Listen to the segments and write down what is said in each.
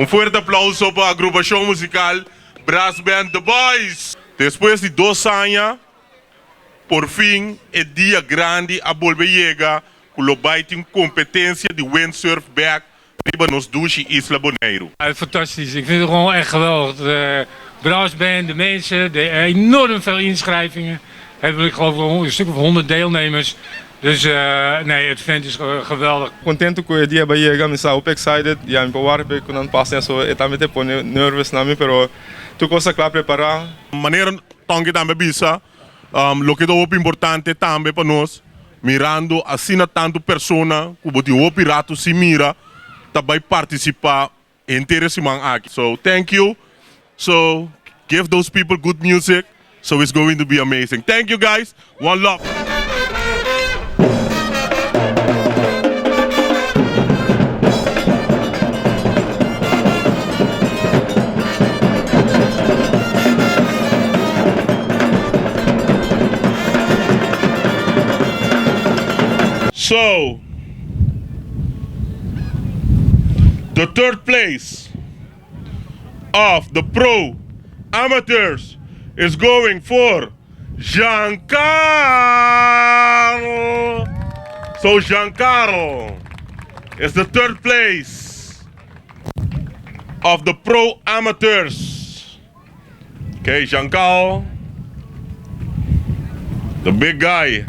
Un fuerte aplauso para a agrupação musical Brass Band The Boys. Depois de 2 anos, por fim, o dia grande a volver chegar com o baiting competência de windsurf back riba nos douche Isla Bonaire. Fantastisch, ik vind het gewoon echt geweldig. De brassband, de mensen, enorm veel inschrijvingen. Hebben ik geloof ik een stuk of 100 deelnemers. Dus nee, het event is geweldig. Contento com o dia vai chegar, me está excited. Já me povar porque quando passa isso, eu também te pone nervous na mim, pero tu coisa claro preparar. Maneira tongue também bisa, lo que é muito importante também para nós, mirando assim tanto persona, que o pirato se mira, também participar interessante aqui. So thank you. So give those people good music. So it's going to be amazing. Thank you guys. One love. So, the third place of the pro amateurs is going for Giancarlo. So Giancarlo is the third place of the pro amateurs. Okay, Giancarlo, the big guy.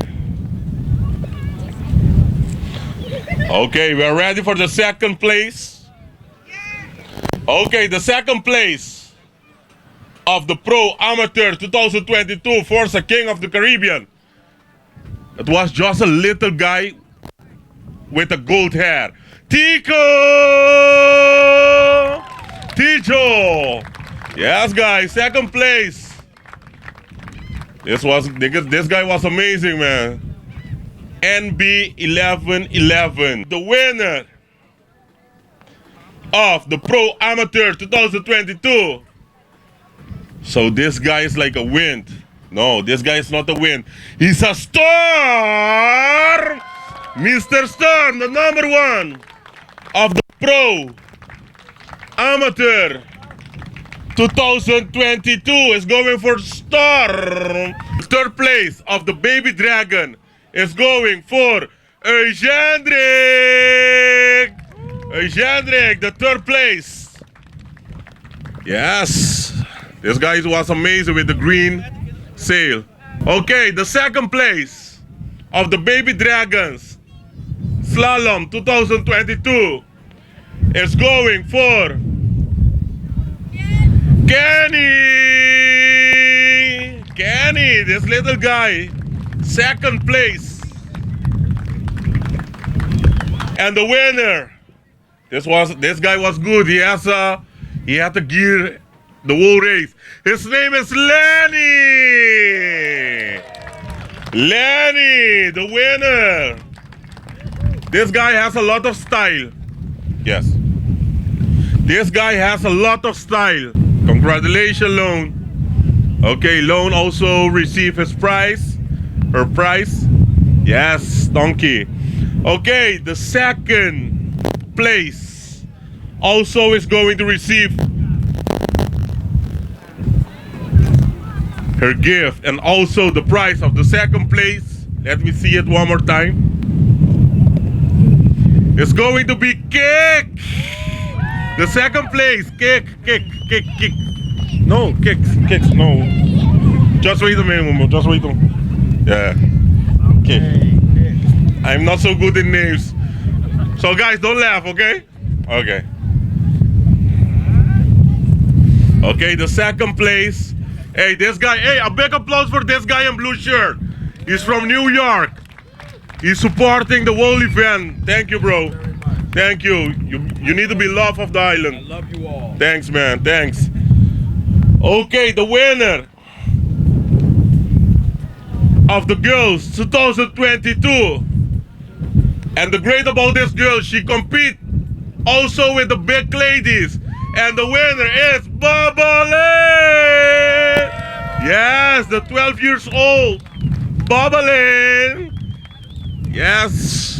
Okay, we're ready for the second place. Okay, the second place of the Pro Amateur 2022 Forsa King of the Caribbean. It was just a little guy with a gold hair. Tico! Yes, guys, second place. This guy was amazing, man. NB 1111. The winner of the Pro Amateur 2022. So this guy is like a wind. No, this guy is not a wind. He's a storm! Mr. Storm, the number 1 of the Pro Amateur 2022 is going for Storm. Third place of the Baby Dragon is going for Eugendrik. Eugendrik, the third place. Yes, this guy was amazing with the green sail. Okay, the second place of the Baby Dragons Slalom 2022 is going for Kenny, this little guy, second place. And the winner, this guy was good. He had to gear the whole race. His name is Lenny. Lenny, the winner. This guy has a lot of style. Yes. This guy has a lot of style. Congratulations, Lone. Okay, Lone also received his prize. Her prize. Yes, donkey. Okay, the second place also is going to receive her gift and also the prize of the second place. Let me see it one more time. It's going to be Kick. The second place, Kick. No, kicks, no. Just wait a minute, just wait a minute. Yeah. Kick. I'm not so good in names. So guys, don't laugh, okay? Okay. Okay, the second place. Hey, this guy, hey, a big applause for this guy in blue shirt. He's from New York. He's supporting the whole event. Thank you, bro. Thank you. You need to be love of the island. I love you all. Thanks, man. Thanks. Okay, the winner of the girls 2022. And the great about this girl, she compete also with the big ladies. And the winner is Babalin. Yes, the 12 years old Babalin. Yes.